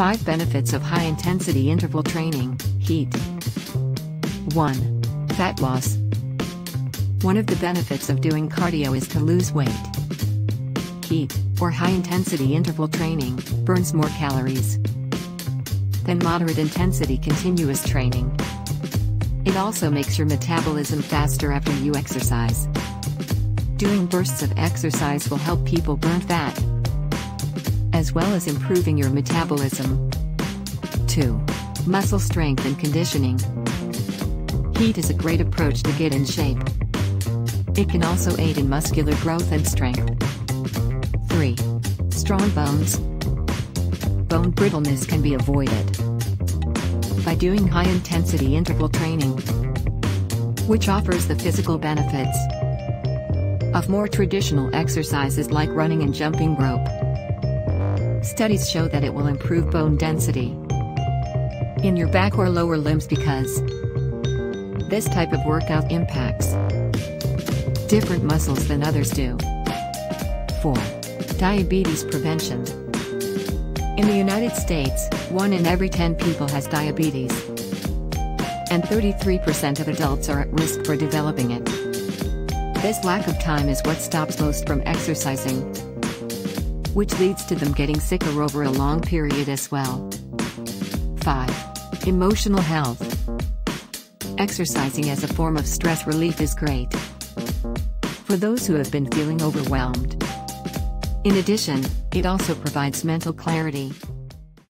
5 benefits of high-intensity interval training. Heat. 1. Fat loss. One of the benefits of doing cardio is to lose weight. Heat, or high-intensity interval training, burns more calories than moderate-intensity continuous training. It also makes your metabolism faster after you exercise. Doing bursts of exercise will help people burn fat, as well as improving your metabolism. 2. Muscle strength and conditioning. Heat is a great approach to get in shape. It can also aid in muscular growth and strength. 3. Strong bones. Bone brittleness can be avoided by doing high-intensity interval training, which offers the physical benefits of more traditional exercises like running and jumping rope. Studies show that it will improve bone density in your back or lower limbs because this type of workout impacts different muscles than others do. 4. Diabetes prevention. In the United States, 1 in every 10 people has diabetes, and 33% of adults are at risk for developing it. This lack of time is what stops most from exercising, which leads to them getting sicker over a long period as well. 5. Emotional health. Exercising as a form of stress relief is great for those who have been feeling overwhelmed. In addition, it also provides mental clarity.